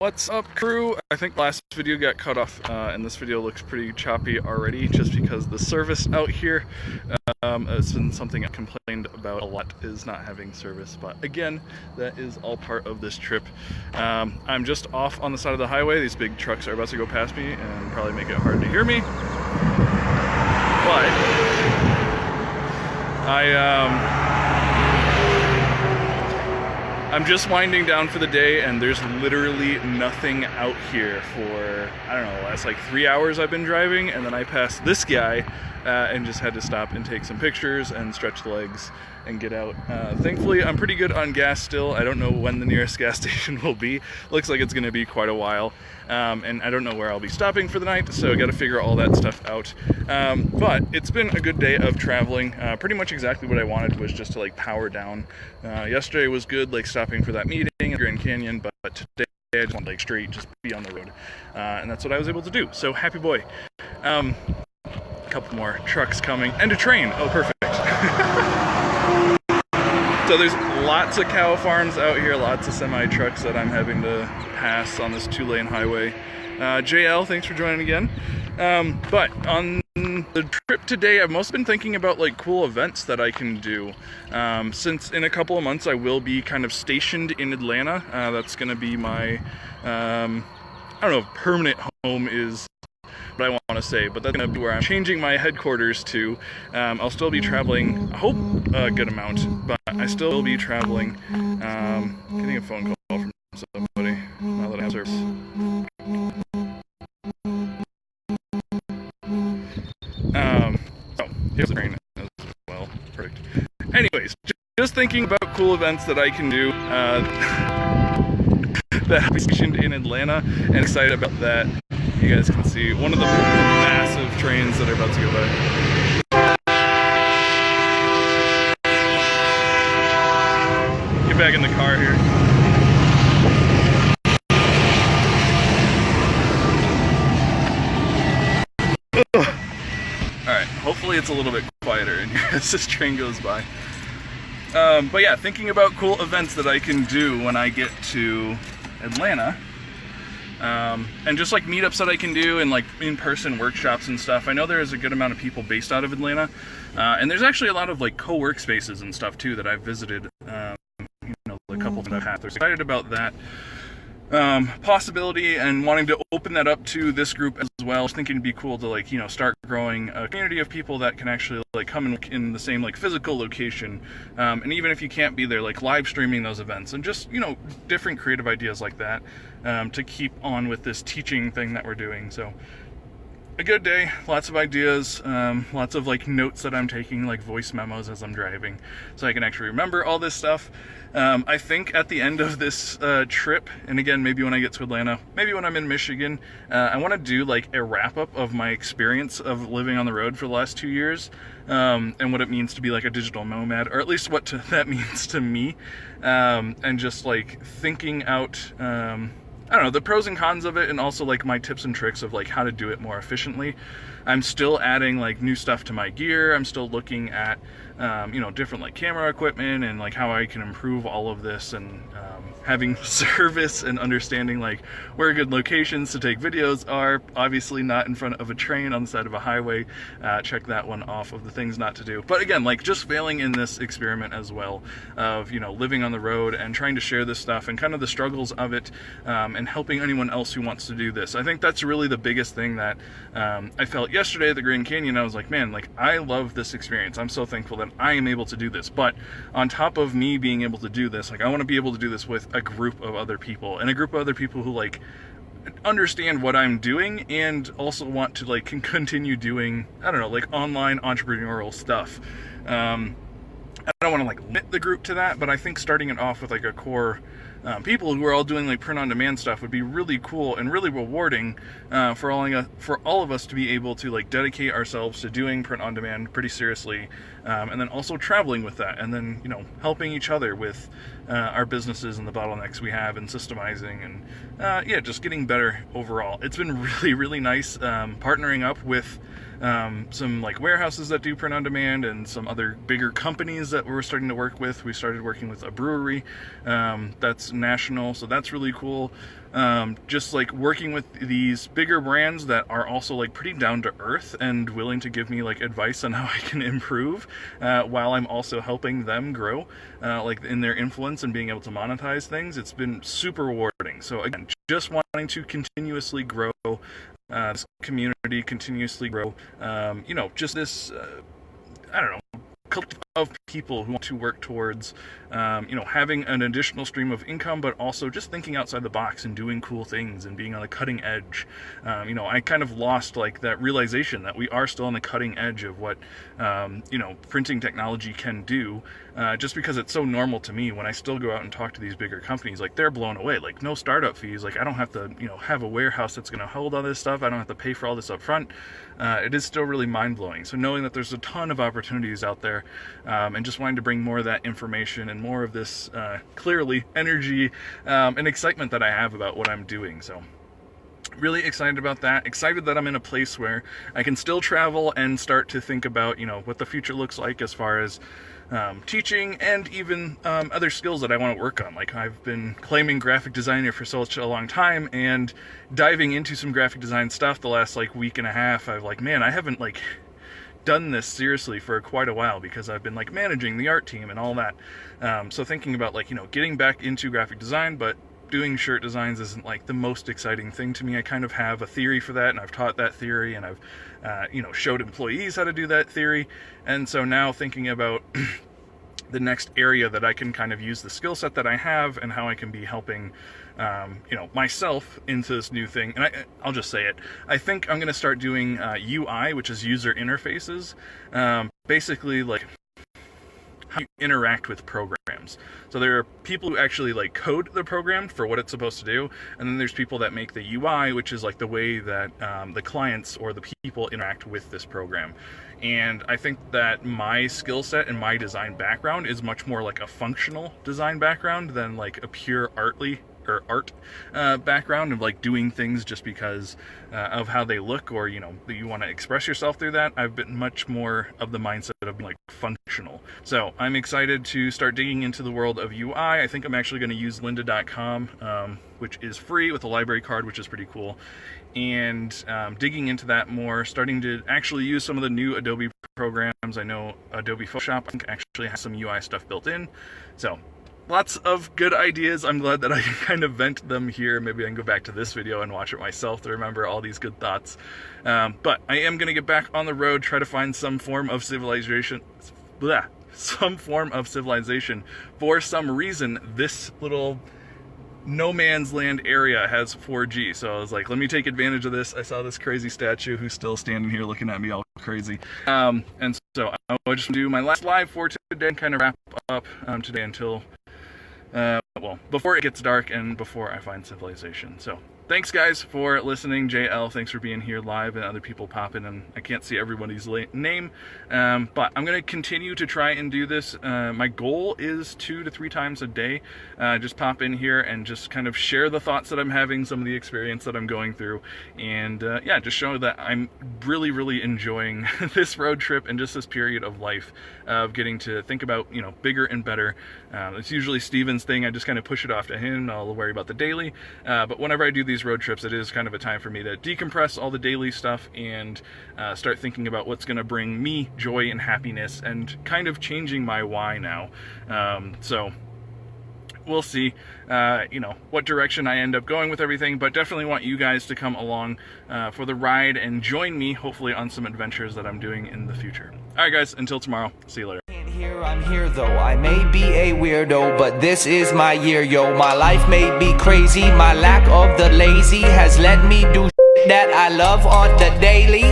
What's up, crew? I think last video got cut off, and this video looks pretty choppy already just because the service out here, it's been something I complained about a lot, is not having service. But again, that is all part of this trip. I'm just off on the side of the highway. These big trucks are about to go past me and probably make it hard to hear me. But I'm just winding down for the day, and there's literally nothing out here for, I don't know, the last like 3 hours I've been driving, and then I passed this guy and just had to stop and take some pictures and stretch the legs and get out. Thankfully, I'm pretty good on gas still. I don't know when the nearest gas station will be. Looks like it's gonna be quite a while. And I don't know where I'll be stopping for the night, so I gotta figure all that stuff out. But it's been a good day of traveling. Pretty much exactly what I wanted was just to like power down. Yesterday was good, like stopping for that meeting in Grand Canyon, but today I just want to like straight just be on the road. And that's what I was able to do, so happy boy. A couple more trucks coming, and a train. Oh, perfect. So there's lots of cow farms out here, lots of semi-trucks that I'm having to pass on this 2-lane highway. JL, thanks for joining again. But on the trip today, I've mostly been thinking about like cool events that I can do. Since in a couple of months I will be kind of stationed in Atlanta. That's going to be my, I don't know if permanent home is what I want to say, but that's going to be where I'm changing my headquarters to. I'll still be traveling, I hope, a good amount, but I still will be traveling. Getting a phone call from somebody now that I have service. Oh, here's the train as well. Perfect. Anyways, just thinking about cool events that I can do that I'll be stationed in Atlanta, and excited about that. You guys can see one of the massive trains that are about to go by. Get back in the car here. Alright, hopefully it's a little bit quieter in here as this train goes by. But yeah, thinking about cool events that I can do when I get to Atlanta. And just like meetups that I can do and like in-person workshops and stuff. I know there is a good amount of people based out of Atlanta, and there's actually a lot of like co-work spaces and stuff too that I've visited. You know, a couple that I've had. They're excited about that possibility and wanting to open that up to this group as well. I was thinking it'd be cool to like, you know, start growing a community of people that can actually like come in the same like physical location, and even if you can't be there, like live streaming those events and just, you know, different creative ideas like that, to keep on with this teaching thing that we're doing. So a good day, lots of ideas, lots of like notes that I'm taking, like voice memos as I'm driving, so I can actually remember all this stuff. I think at the end of this trip, and again, maybe when I get to Atlanta, maybe when I'm in Michigan, I want to do like a wrap-up of my experience of living on the road for the last 2 years, and what it means to be like a digital nomad, or at least what that means to me, and just like thinking out I don't know, the pros and cons of it, and also like my tips and tricks of like how to do it more efficiently. I'm still adding like new stuff to my gear. I'm still looking at you know, different like camera equipment and like how I can improve all of this, and having service and understanding like where good locations to take videos are. Obviously not in front of a train on the side of a highway. Check that one off of the things not to do. But again, like just failing in this experiment as well of, you know, living on the road and trying to share this stuff and kind of the struggles of it, and helping anyone else who wants to do this. I think that's really the biggest thing that I felt yesterday at the Grand Canyon. I was like, man, like I love this experience. I'm so thankful that I am able to do this. But on top of me being able to do this, like I want to be able to do this with a group of other people, and a group of other people who like understand what I'm doing and also want to like continue doing, I don't know, like online entrepreneurial stuff. I don't want to like limit the group to that, but I think starting it off with like a core people who are all doing like print-on-demand stuff would be really cool and really rewarding, for all of us to be able to like dedicate ourselves to doing print-on-demand pretty seriously, and then also traveling with that, and then, you know, helping each other with our businesses and the bottlenecks we have, and systemizing, and yeah, just getting better overall. It's been really, really nice partnering up with some like warehouses that do print on demand, and some other bigger companies that we're starting to work with. We started working with a brewery that's national, so that's really cool. Just like working with these bigger brands that are also like pretty down to earth and willing to give me like advice on how I can improve, while I'm also helping them grow, like in their influence and being able to monetize things. It's been super rewarding. So again, just wanting to continuously grow this community, continuously grow, you know, just this, I don't know, collective of people who want to work towards, you know, having an additional stream of income, but also just thinking outside the box and doing cool things and being on the cutting edge. You know, I kind of lost like that realization that we are still on the cutting edge of what, you know, printing technology can do, just because it's so normal to me. When I still go out and talk to these bigger companies, like they're blown away, like no startup fees, like I don't have to, you know, have a warehouse that's going to hold all this stuff. I don't have to pay for all this up front. It is still really mind-blowing. So knowing that there's a ton of opportunities out there, and just wanting to bring more of that information and more of this clearly energy and excitement that I have about what I'm doing. So really excited about that. Excited that I'm in a place where I can still travel and start to think about, you know, what the future looks like as far as teaching and even other skills that I want to work on. Like I've been claiming graphic designer for such a long time, and diving into some graphic design stuff the last like week and a half, I've like, man, I haven't like done this seriously for quite a while because I've been like managing the art team and all that. So thinking about like, you know, getting back into graphic design, but doing shirt designs isn't like the most exciting thing to me. I kind of have a theory for that, and I've taught that theory, and I've you know, showed employees how to do that theory. And so now thinking about the next area that I can kind of use the skill set that I have and how I can be helping you know, myself into this new thing. And I'll just say it. I think I'm going to start doing UI, which is user interfaces. Basically, like how you interact with programs. So there are people who actually like code the program for what it's supposed to do, and then there's people that make the UI, which is like the way that the clients or the people interact with this program. And I think that my skill set and my design background is much more like a functional design background than like a pure art background of like doing things just because of how they look, or, you know, you want to express yourself through that. I've been much more of the mindset of being like functional. So I'm excited to start digging into the world of UI. I think I'm actually going to use lynda.com, which is free with a library card, which is pretty cool. And digging into that more, starting to actually use some of the new Adobe programs. I know Adobe Photoshop, I think, actually has some UI stuff built in. So lots of good ideas. I'm glad that I can kind of vent them here. Maybe I can go back to this video and watch it myself to remember all these good thoughts. But I am going to get back on the road, try to find some form of civilization. Some form of civilization. For some reason, this little no man's land area has 4G, so I was like, let me take advantage of this. I saw this crazy statue who's still standing here looking at me all crazy. And so I'll just do my last live for today and kind of wrap up today until well, before it gets dark and before I find civilization. So thanks guys for listening. JL, thanks for being here live, and other people popping, and I can't see everybody's name, but I'm going to continue to try and do this. My goal is 2 to 3 times a day. Just pop in here and just kind of share the thoughts that I'm having, some of the experience that I'm going through, and yeah, just show that I'm really enjoying this road trip and just this period of life of getting to think about, you know, bigger and better. It's usually Steven's thing. I just kind of push it off to him. I'll worry about the daily, but whenever I do these road trips, it is kind of a time for me to decompress all the daily stuff and start thinking about what's going to bring me joy and happiness, and kind of changing my why now. So we'll see, you know, what direction I end up going with everything, but definitely want you guys to come along for the ride and join me, hopefully, on some adventures that I'm doing in the future. All right, guys, until tomorrow, see you later. I'm here though, I may be a weirdo, but this is my year, yo. My life may be crazy, my lack of the lazy has let me do shit that I love on the daily.